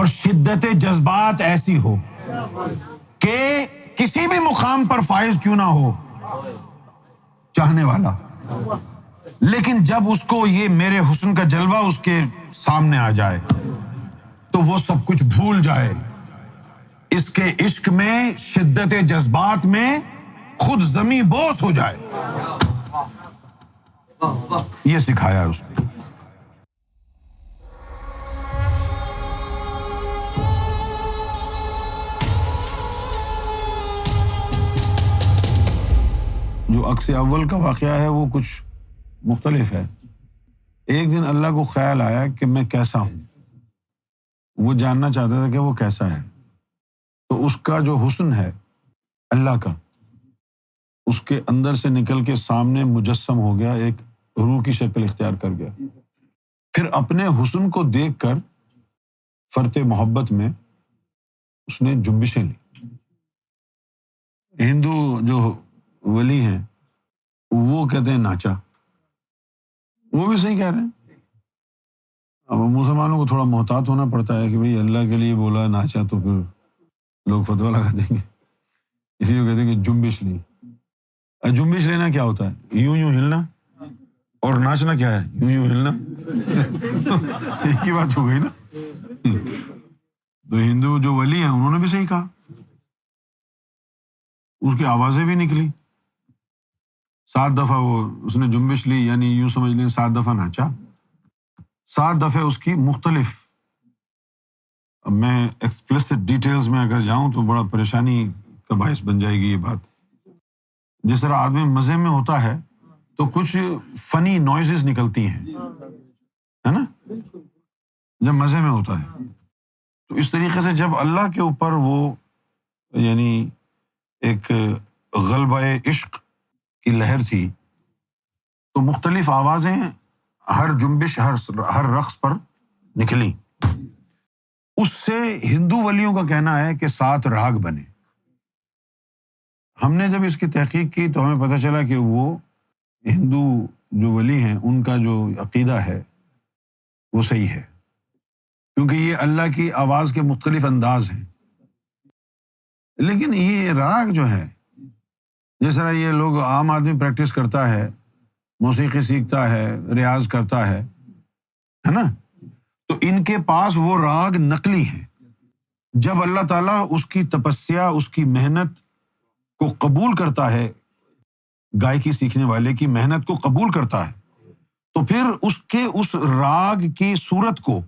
اور شدت جذبات ایسی ہو کہ کسی بھی مقام پر فائز کیوں نہ ہو چاہنے والا، لیکن جب اس کو یہ میرے حسن کا جلوہ اس کے سامنے آ جائے تو وہ سب کچھ بھول جائے، اس کے عشق میں، شدت جذبات میں خود زمیں بوس ہو جائے۔ یہ سکھایا اس نے۔ جو عکس اول کا واقعہ ہے وہ کچھ مختلف ہے۔ ایک دن اللہ کو خیال آیا کہ میں کیسا ہوں، وہ جاننا چاہتا تھا کہ وہ کیسا ہے، تو اس کا جو حسن ہے اللہ کا، اس کے اندر سے نکل کے سامنے مجسم ہو گیا، ایک روح کی شکل اختیار کر گیا۔ پھر اپنے حسن کو دیکھ کر فرط محبت میں اس نے جنبشیں لی۔ ہندو جو ولی ہیں وہ کہتے ہیں ناچا، وہ بھی صحیح کہہ رہے ہیں۔ اب مسلمانوں کو تھوڑا محتاط ہونا پڑتا ہے کہ بھئی اللہ کے لیے بولا ناچا تو پھر لوگ فتویٰ لگا دیں گے، اس لیے وہ کہتے ہیں کہ جنبش لی۔ جنبش لینا کیا ہوتا ہے؟ یوں یوں ہلنا، اور ناچنا کیا ہے؟ یوں یوں ہلنا۔ ایک ہی بات ہو گئی نا۔ تو ہندو جو ولی ہیں انہوں نے بھی صحیح کہا، اس کی آوازیں بھی نکلی 7 دفعہ، وہ اس نے جنبش لی، یعنی یوں سمجھ لیں 7 دفعہ ناچا، 7 دفعہ اس کی مختلف۔ اب میں ایکسپلیسٹ ڈیٹیلز میں اگر جاؤں تو بڑا پریشانی کا باعث بن جائے گی یہ بات۔ جس طرح آدمی مزے میں ہوتا ہے تو کچھ فنی نوائزز نکلتی ہیں، ہے نا، جب مزے میں ہوتا ہے۔ تو اس طریقے سے جب اللہ کے اوپر وہ یعنی ایک غلبہ عشق کی لہر تھی تو مختلف آوازیں ہر جنبش، ہر رقص پر نکلی۔ اس سے ہندو ولیوں کا کہنا ہے کہ 7 راگ بنے۔ ہم نے جب اس کی تحقیق کی تو ہمیں پتہ چلا کہ وہ ہندو جو ولی ہیں ان کا جو عقیدہ ہے وہ صحیح ہے، کیونکہ یہ اللہ کی آواز کے مختلف انداز ہیں۔ لیکن یہ راگ جو ہے، جس طرح یہ لوگ عام آدمی پریکٹس کرتا ہے، موسیقی سیکھتا ہے، ریاض کرتا ہے نا، تو ان کے پاس وہ راگ نقلی ہیں۔ جب اللہ تعالیٰ اس کی تپسیا، اس کی محنت کو قبول کرتا ہے، گائکی سیکھنے والے کی محنت کو قبول کرتا ہے، تو پھر اس راگ کی صورت کو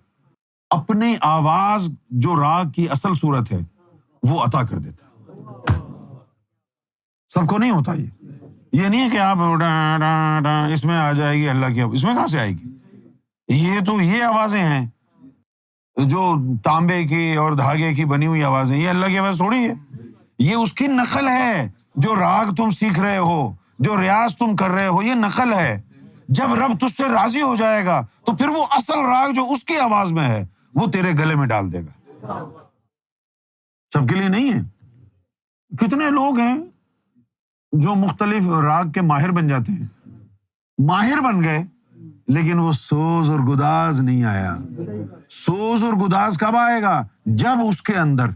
اپنی آواز جو راگ کی اصل صورت ہے وہ عطا کر دیتا ہے۔ سب کو نہیں ہوتا یہ نہیں ہے کہ آپ اس میں آ جائے گی اللہ کی، اس میں کہاں سے آئے گی؟ یہ تو یہ آوازیں ہیں جو تانبے کی اور دھاگے کی بنی ہوئی آوازیں، یہ اللہ کی آواز تھوڑی ہے، یہ اس کی نقل ہے۔ جو راگ تم سیکھ رہے ہو، جو ریاض تم کر رہے ہو، یہ نقل ہے۔ جب رب تجھ سے راضی ہو جائے گا تو پھر وہ اصل راگ جو اس کی آواز میں ہے وہ تیرے گلے میں ڈال دے گا۔ سب کے لیے نہیں ہے۔ کتنے لوگ ہیں جو مختلف راگ کے ماہر بن جاتے ہیں، ماہر بن گئے، لیکن وہ سوز اور گداز نہیں آیا۔ سوز اور گداز کب آئے گا؟ جب اس کے اندر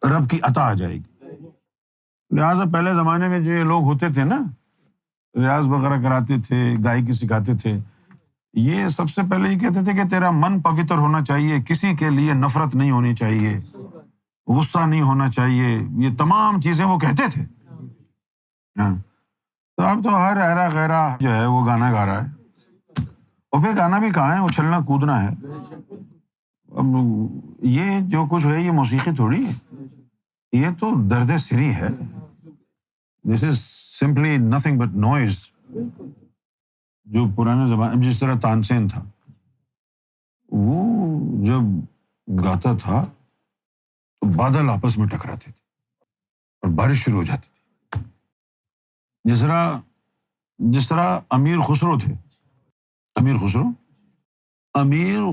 رب کی عطا آ جائے گی۔ لہٰذا پہلے زمانے میں جو یہ لوگ ہوتے تھے نا، ریاض وغیرہ کراتے تھے، گائکی سکھاتے تھے، یہ سب سے پہلے یہ کہتے تھے کہ تیرا من پوتر ہونا چاہیے، کسی کے لیے نفرت نہیں ہونی چاہیے، غصہ نہیں ہونا چاہیے، یہ تمام چیزیں وہ کہتے تھے۔ ہاں، تو اب تو ہر ایرا غیرہ جو ہے وہ گانا گا رہا ہے، اور پھر گانا بھی کہاں ہے، اچھلنا کودنا ہے۔ اب یہ جو کچھ ہے یہ موسیقی تھوڑی ہے، یہ تو درد سری ہے۔ This is simply nothing but noise. جو پرانے زمانے جس طرح تانسین تھا، وہ جب گاتا تھا تو بادل آپس میں ٹکراتے تھے اور بارش شروع ہو جاتی تھی۔ جس طرح امیر خسرو تھے، امیر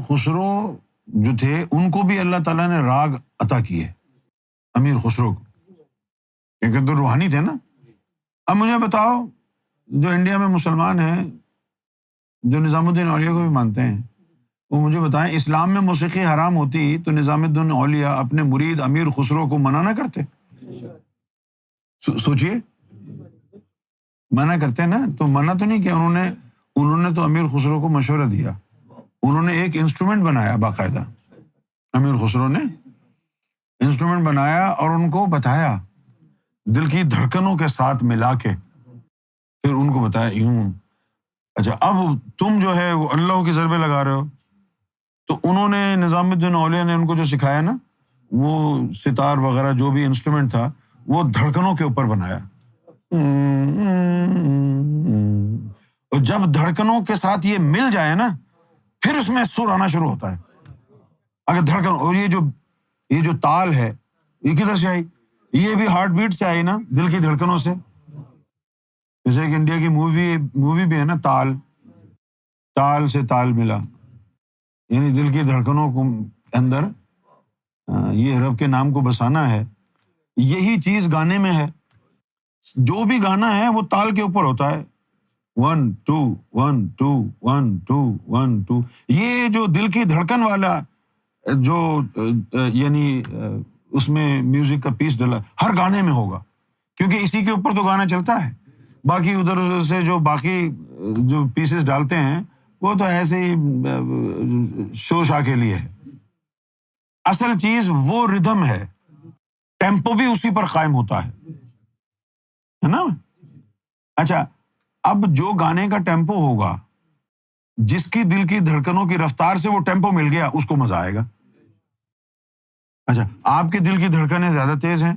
خسرو جو تھے ان کو بھی اللہ تعالیٰ نے راگ عطا کیے، امیر خسرو کو، کیونکہ تو روحانی تھے نا۔ اب مجھے بتاؤ، جو انڈیا میں مسلمان ہیں جو نظام الدین اولیاء کو بھی مانتے ہیں، وہ مجھے بتائیں، اسلام میں موسیقی حرام ہوتی تو نظام الدین اولیاء اپنے مرید امیر خسرو کو منع نہ کرتے؟ سوچئے، منع کرتے نا، تو منع تو نہیں کیا انہوں نے تو امیر خسرو کو مشورہ دیا، انہوں نے ایک انسٹرومنٹ بنایا باقاعدہ، امیر خسرو نے انسٹرومنٹ بنایا اور ان کو بتایا دل کی دھڑکنوں کے ساتھ ملا کے، پھر ان کو بتایا یوں، اچھا اب تم جو ہے وہ اللہ کی ضربے لگا رہے ہو، تو انہوں نے نظام الدین اولیاء نے ان کو جو سکھایا نا، وہ ستار وغیرہ جو بھی انسٹرومنٹ تھا وہ دھڑکنوں کے اوپر بنایا، اور جب دھڑکنوں کے ساتھ یہ مل جائے نا، پھر اس میں سر آنا شروع ہوتا ہے۔ اگر دھڑکن، اور یہ جو تال ہے یہ کدھر سے آئی؟ یہ بھی ہارٹ بیٹ سے آئی نا، دل کی دھڑکنوں سے۔ جیسے ایک انڈیا کی مووی بھی ہے نا، تال سے تال ملا، یعنی دل کی دھڑکنوں کو اندر یہ رب کے نام کو بسانا ہے۔ یہی چیز گانے میں ہے، جو بھی گانا ہے وہ تال کے اوپر ہوتا ہے، 1 2 1 2 1 2 1 2۔ یہ جو دل کی دھڑکن والا جو یعنی اس میں میوزک کا پیس ڈلا ہر گانے میں ہوگا، کیونکہ اسی کے اوپر تو گانا چلتا ہے۔ باقی ادھر سے جو باقی جو پیسز ڈالتے ہیں وہ تو ایسے ہی شو شا کے لیے ہے۔ اصل چیز وہ ردھم ہے، ٹیمپو بھی اسی پر قائم ہوتا ہے نا۔ اچھا، اب جو گانے کا ٹیمپو ہوگا، جس کی دل کی دھڑکنوں کی رفتار سے وہ ٹیمپو مل گیا، اس کو مزہ آئے گا۔ اچھا، آپ کے دل کی دھڑکنیں زیادہ تیز ہیں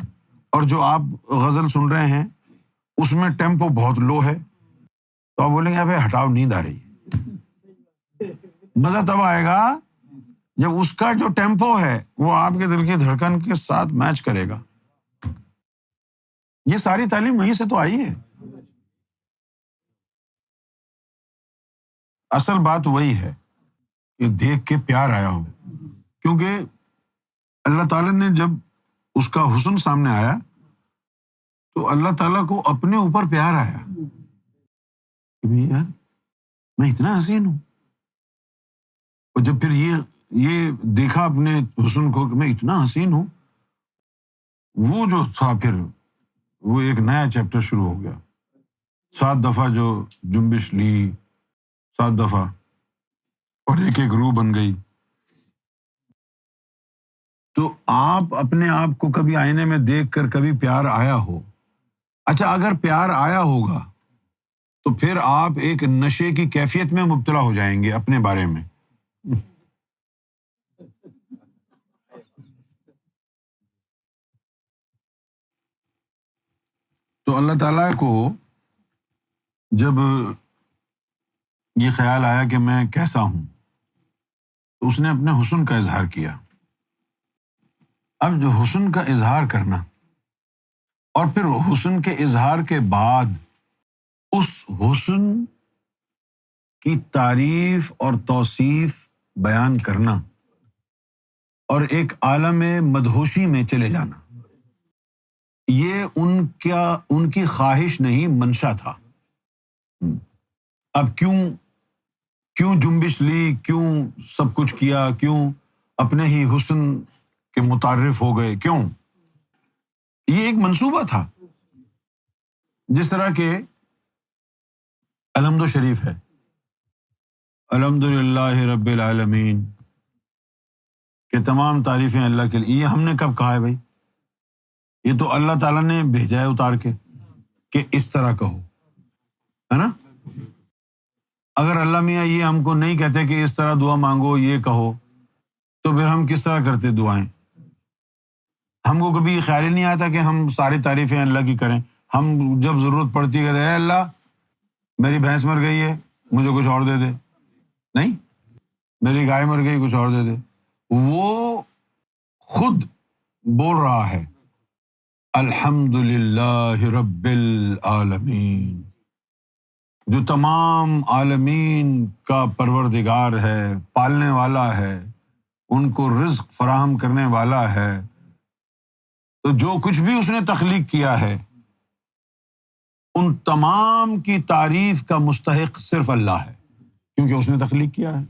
اور جو آپ غزل سن رہے ہیں اس میں ٹیمپو بہت لو ہے، تو آپ بولیں گے ابے ہٹاؤ، نیند آ رہی ہے۔ مزہ تب آئے گا جب اس کا جو ٹیمپو ہے وہ آپ کے دل کی دھڑکن کے ساتھ میچ کرے گا۔ یہ ساری تعلیم وہیں سے تو آئی ہے۔ اصل بات وہی ہے کہ دیکھ کے پیار آیا ہو، کیونکہ اللہ تعالیٰ نے جب اس کا حسن سامنے آیا تو اللہ تعالیٰ کو اپنے اوپر پیار آیا کہ بھئی یار میں اتنا حسین ہوں، اور جب پھر یہ دیکھا اپنے حسن کو کہ میں اتنا حسین ہوں، وہ جو تھا پھر وہ ایک نیا چیپٹر شروع ہو گیا۔ 7 دفعہ جو جنبش لی، 7 دفعہ، اور ایک ایک روح بن گئی۔ تو آپ اپنے آپ کو کبھی آئینے میں دیکھ کر کبھی پیار آیا ہو؟ اچھا، اگر پیار آیا ہوگا تو پھر آپ ایک نشے کی کیفیت میں مبتلا ہو جائیں گے اپنے بارے میں۔ تو اللہ تعالیٰ کو جب یہ خیال آیا کہ میں کیسا ہوں، تو اس نے اپنے حسن کا اظہار کیا۔ اب جو حسن کا اظہار کرنا اور پھر حسن کے اظہار کے بعد اس حسن کی تعریف اور توصیف بیان کرنا اور ایک عالم مدہوشی میں چلے جانا، یہ ان کی خواہش نہیں، منشا تھا۔ اب کیوں جنبش لی، کیوں سب کچھ کیا، کیوں اپنے ہی حسن کے متعارف ہو گئے، کیوں؟ یہ ایک منصوبہ تھا، جس طرح کہ الحمد شریف ہے، الحمد للہ رب العالمین، کہ تمام تعریفیں اللہ کے لیے۔ یہ ہم نے کب کہا ہے بھائی؟ یہ تو اللہ تعالیٰ نے بھیجا ہے اتار کے کہ اس طرح کہو، ہے نا۔ اگر اللہ میاں یہ ہم کو نہیں کہتے کہ اس طرح دعا مانگو، یہ کہو، تو پھر ہم کس طرح کرتے دعائیں؟ ہم کو کبھی خیال ہی نہیں آتا کہ ہم ساری تعریفیں اللہ کی کریں۔ ہم جب ضرورت پڑتی ہے کہتے ہیں اے اللہ میری بھینس مر گئی ہے، مجھے کچھ اور دے دے، نہیں، میری گائے مر گئی، کچھ اور دے دے۔ وہ خود بول رہا ہے الحمد للہ رب العالمین، جو تمام عالمین کا پروردگار ہے، پالنے والا ہے، ان کو رزق فراہم کرنے والا ہے۔ تو جو کچھ بھی اس نے تخلیق کیا ہے ان تمام کی تعریف کا مستحق صرف اللہ ہے، کیونکہ اس نے تخلیق کیا ہے۔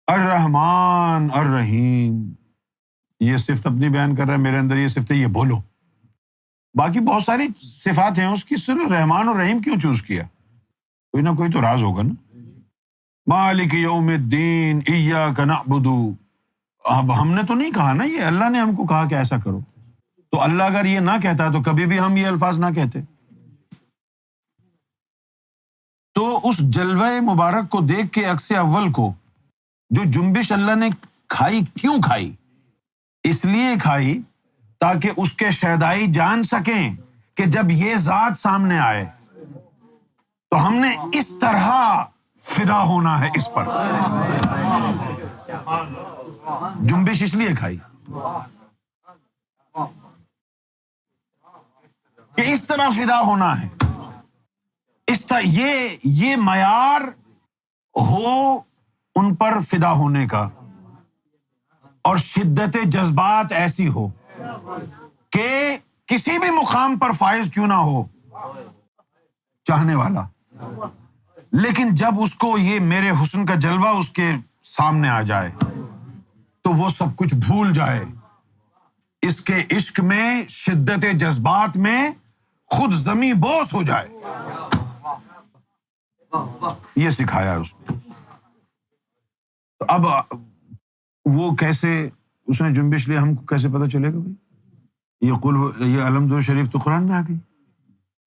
الرحمن الرحیم، یہ صفت اپنی بیان کر رہا ہے، میرے اندر یہ صفت ہے، یہ بولو. باقی بہت ساری صفات ہیں اس کی، صرف رحمان اور رحیم کیوں چوز کیا؟ کوئی نہ کوئی تو راز ہوگا نا. مالک یوم الدین ایاک نعبد. اب ہم نے تو نہیں کہا نا، یہ اللہ نے ہم کو کہا کہ ایسا کرو. تو اللہ اگر یہ نہ کہتا تو کبھی بھی ہم یہ الفاظ نہ کہتے. تو اس جلوہ مبارک کو دیکھ کے عکس اول کو جو جنبش اللہ نے کھائی، کیوں کھائی؟ اس لیے کھائی تاکہ اس کے شیدائی جان سکیں کہ جب یہ ذات سامنے آئے تو ہم نے اس طرح فدا ہونا ہے اس پر. جنبش اس لیے کھائی کہ اس طرح فدا ہونا ہے، اس طرح یہ معیار ہو ان پر فدا ہونے کا، اور شدت جذبات ایسی ہو کہ کسی بھی مقام پر فائز کیوں نہ ہو چاہنے والا، لیکن جب اس کو یہ میرے حسن کا جلوہ اس کے سامنے آ جائے تو وہ سب کچھ بھول جائے، اس کے عشق میں، شدت جذبات میں خود زمیں بوس ہو جائے. یہ سکھایا اس کو. تو اب وہ کیسے اس نے جنبش لیا، ہم کو کیسے پتہ چلے گا بھائی؟ یہ الحمد شریف تو قرآن میں آ گئی،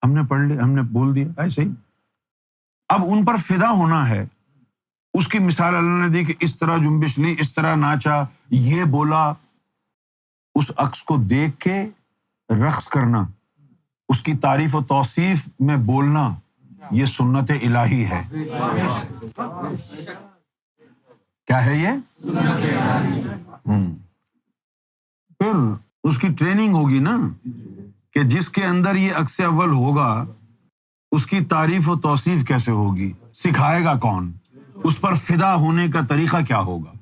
ہم نے پڑھ لیا، ہم نے بول دیا، ایسے ہی. اب ان پر فدا ہونا ہے. اس کی مثال اللہ نے دی کہ اس طرح جنبش لی، اس طرح ناچا، یہ بولا. اس عکس کو دیکھ کے رقص کرنا، اس کی تعریف و توصیف میں بولنا، یہ سنت الہی ہے. کیا ہے یہ؟ پھر اس کی ٹریننگ ہوگی نا، کہ جس کے اندر یہ عکس اول ہوگا اس کی تعریف و توصیف کیسے ہوگی، سکھائے گا کون، اس پر فدا ہونے کا طریقہ کیا ہوگا،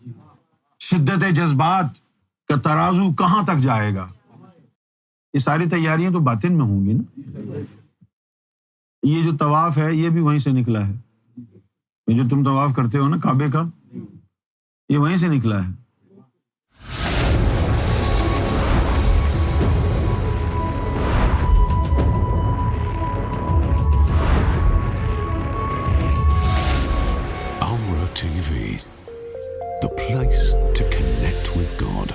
شدت جذبات کا ترازو کہاں تک جائے گا. یہ ساری تیاریاں تو باطن میں ہوں گی نا. یہ جو طواف ہے یہ بھی وہیں سے نکلا ہے. یہ جو تم طواف کرتے ہو نا کعبے کا، یہ وہیں سے نکلا ہے. Amra TV, the place to connect with God.